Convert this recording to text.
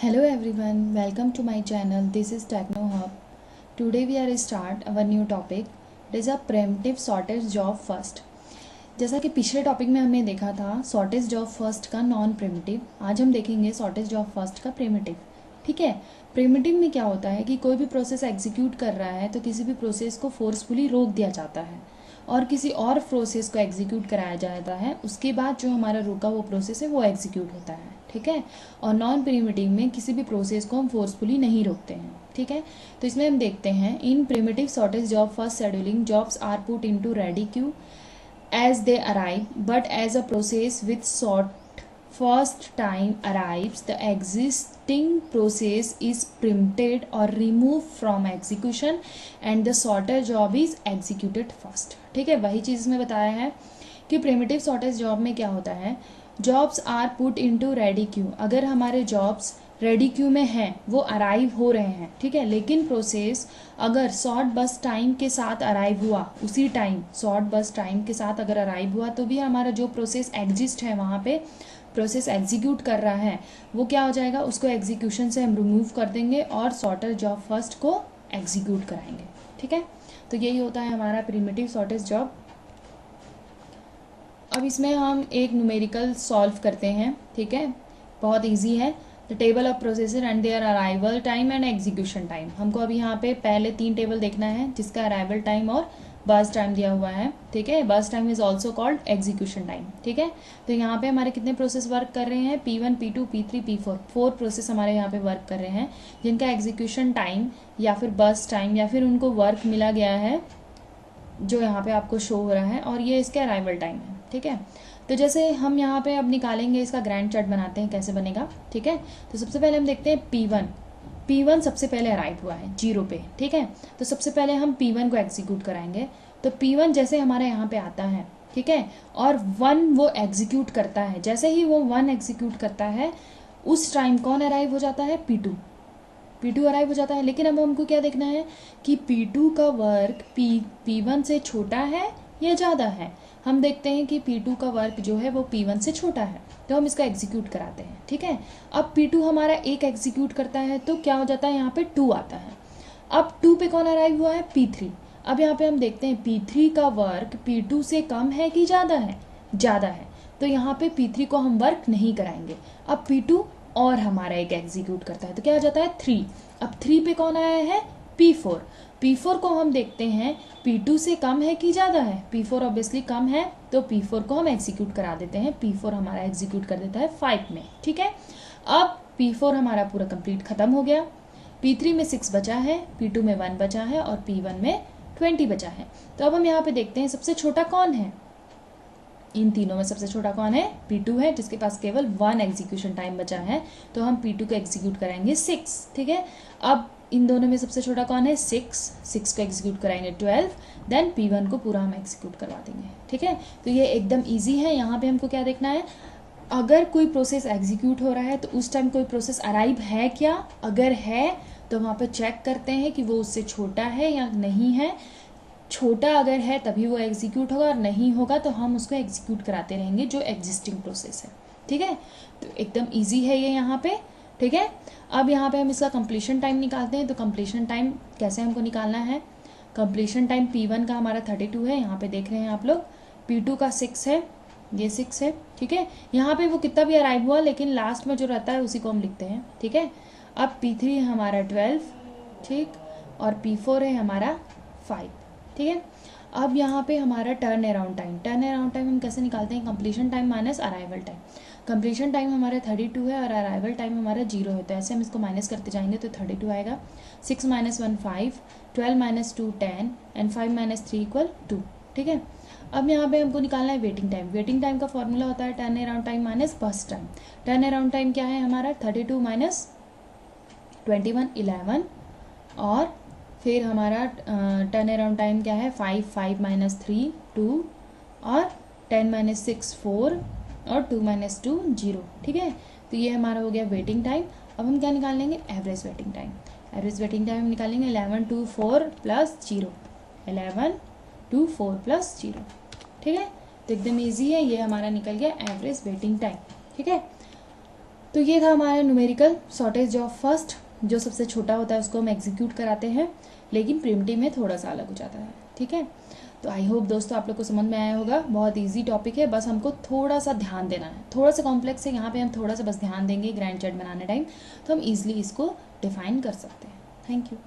Hello everyone, welcome to my channel. This is Techno Hub. Today we are start our new topic. It is a primitive shortest job first. जैसा कि पिछले topic में हमने देखा था shortest job first का non primitive, आज हम देखेंगे शॉर्टेस्ट जॉब फर्स्ट का प्रिमिटिव. ठीक है. प्रिमिटिव में क्या होता है कि कोई भी प्रोसेस एग्जीक्यूट कर रहा है तो किसी भी प्रोसेस को फोर्सफुली रोक दिया जाता है और किसी और प्रोसेस को एग्जीक्यूट कराया जाता है. उसके बाद जो हमारा रुका वो प्रोसेस है वो एग्जीक्यूट होता है. ठीक है. और नॉन प्रिमिटिव में किसी भी प्रोसेस को हम फोर्सफुली नहीं रोकते हैं. ठीक है. तो इसमें हम देखते हैं इन preemptive shortest job first scheduling jobs are put into ready queue as they arrive, but as a process with sort first time arrives, the existing process is preempted or removed from execution and the sorter job is executed first. ठीक है. वही चीज़ इसमें बताया है कि primitive shortest job में क्या होता है, jobs are put into ready queue. अगर हमारे जॉब्स रेडी क्यू में हैं, वो अराइव हो रहे हैं. ठीक है. लेकिन प्रोसेस अगर शॉर्ट बस टाइम के साथ अराइव हुआ, उसी टाइम शॉर्ट बस टाइम के साथ अगर अराइव हुआ तो भी हमारा जो प्रोसेस एग्जिस्ट है वहाँ पे प्रोसेस एग्जीक्यूट कर रहा है वो क्या हो जाएगा, उसको एग्जीक्यूशन से हम रिमूव कर देंगे और शॉर्टर जॉब फर्स्ट को एग्जीक्यूट कराएंगे. ठीक है. तो यही होता है हमारा प्रिमिटिव शॉर्टेस्ट जॉब. अब इसमें हम एक न्यूमेरिकल सॉल्व करते हैं. ठीक है. बहुत ईजी है. The table of processor and there arrival time and execution time. हमको अभी यहाँ पे पहले 3 टेबल देखना है जिसका अराइवल टाइम और बर्स्ट टाइम दिया हुआ है. ठीक है. Burst time is also called execution time. ठीक है. तो यहाँ पे हमारे कितने प्रोसेस वर्क कर रहे हैं, P1, P2, P3, P4. 4 process हमारे यहाँ पे वर्क कर रहे हैं जिनका एग्जीक्यूशन टाइम या फिर बर्स्ट टाइम या फिर उनको वर्क मिला गया है जो यहाँ पे आपको शो हो रहा है और ये इसके अराइवल टाइम है. ठीक है. तो जैसे हम यहाँ पे अब निकालेंगे, इसका ग्रैंड चार्ट बनाते हैं कैसे बनेगा. ठीक है. तो सबसे पहले हम देखते हैं P1 सबसे पहले अराइव हुआ है 0 पे. ठीक है. तो सबसे पहले हम P1 को एग्जीक्यूट कराएंगे. तो P1 जैसे हमारे यहाँ पे आता है, ठीक है, और 1 वो एग्जीक्यूट करता है. जैसे ही वो 1 एग्जीक्यूट करता है उस टाइम कौन अराइव हो जाता है, P2 अराइव हो जाता है. लेकिन अब हमको क्या देखना है कि P2 का वर्क P1 से छोटा है या ज़्यादा है. हम देखते हैं कि P2 का वर्क जो है वो P1 से छोटा है तो हम इसका एग्जीक्यूट कराते हैं. ठीक है. अब P2 हमारा एक एग्जीक्यूट करता है तो क्या हो जाता है, यहाँ पे 2 आता है. अब 2 पे कौन अराइव हुआ है, P3. अब यहाँ पे हम देखते हैं P3 का वर्क P2 से कम है कि ज़्यादा है, ज़्यादा है. तो यहाँ पे P3 को हम वर्क नहीं कराएंगे. अब P2 और हमारा एक एग्जीक्यूट करता है तो क्या हो जाता है 3. अब 3 पे कौन आया है, P4 को हम देखते हैं P2 से कम है कि ज़्यादा है. P4 ऑब्वियसली कम है तो P4 को हम एग्जीक्यूट करा देते हैं. P4 हमारा एग्जीक्यूट कर देता है 5 में. ठीक है. अब P4 हमारा पूरा कंप्लीट खत्म हो गया. P3 में 6 बचा है, P2 में 1 बचा है और P1 में 20 बचा है. तो अब हम यहाँ पे देखते हैं सबसे छोटा कौन है. इन तीनों में सबसे छोटा कौन है, P2 है जिसके पास केवल 1 एग्जीक्यूशन टाइम बचा है. तो हम P2 को एग्जीक्यूट कराएंगे 6. ठीक है. अब इन दोनों में सबसे छोटा कौन है, 6 को एग्जीक्यूट कराएंगे 12. देन P1 को पूरा हम एग्जीक्यूट करवा देंगे. ठीक है. तो ये एकदम ईजी है. यहाँ पे हमको क्या देखना है, अगर कोई प्रोसेस एग्जीक्यूट हो रहा है तो उस टाइम कोई प्रोसेस अराइव है क्या. अगर है तो वहाँ पे चेक करते हैं कि वो उससे छोटा है या नहीं है. छोटा अगर है तभी वो एग्जीक्यूट होगा और नहीं होगा तो हम उसको एग्जीक्यूट कराते रहेंगे जो एग्जिस्टिंग प्रोसेस है. ठीक है. तो एकदम ईजी है ये यहाँ पे. ठीक है. अब यहाँ पे हम इसका कंप्लीशन टाइम निकालते हैं. तो कंप्लीशन टाइम कैसे हमको निकालना है, कंप्लीशन टाइम P1 का हमारा 32 है, यहाँ पे देख रहे हैं आप लोग. P2 का 6 है, ये 6 है. ठीक है. यहाँ पे वो कितना भी अराइव हुआ लेकिन लास्ट में जो रहता है उसी को हम लिखते हैं. ठीक है. अब P3 है हमारा 12. ठीक. और P4 है हमारा 5. ठीक है. अब यहाँ पे हमारा टर्न अराउंड टाइम हम कैसे निकालते हैं, completion time minus arrival time. Completion time हमारा 32 है और अराइवल टाइम हमारा 0 है. तो ऐसे हम इसको माइनस करते जाएंगे तो 32 आएगा. 6 - 1 5, 12 - 2 10 एंड 5 - 3 = 2. ठीक है. अब यहाँ पे हमको निकालना है वेटिंग टाइम का फॉर्मूला होता है turn around time minus burst time. Turn around time क्या है हमारा, 32 - 21 11 और फिर हमारा टर्न अराउंड टाइम क्या है, 5 - 3 2 और 10 - 6 4 और 2 - 2 0. ठीक है. तो ये हमारा हो गया वेटिंग टाइम. अब हम क्या निकाल लेंगे, एवरेज वेटिंग टाइम हम निकालेंगे 11 2 4 + 0. 11 2 4 + 0. ठीक है. तो एकदम ईजी है. ये हमारा निकल गया एवरेज वेटिंग टाइम. ठीक है. तो ये था हमारा न्यूमेरिकल शॉर्टेज ऑफ फर्स्ट, जो सबसे छोटा होता है उसको हम एग्जीक्यूट कराते हैं, लेकिन प्रिमिटिव में थोड़ा सा अलग हो जाता है। ठीक है, तो आई होप दोस्तों आप लोग को समझ में आया होगा। बहुत इजी टॉपिक है, बस हमको थोड़ा सा ध्यान देना है। थोड़ा सा कॉम्प्लेक्स है, यहाँ पे हम थोड़ा सा बस ध्यान देंगे ग्रैंड चैट बनाने टाइम, तो हम ईजिली इसको डिफाइन कर सकते हैं। Thank you.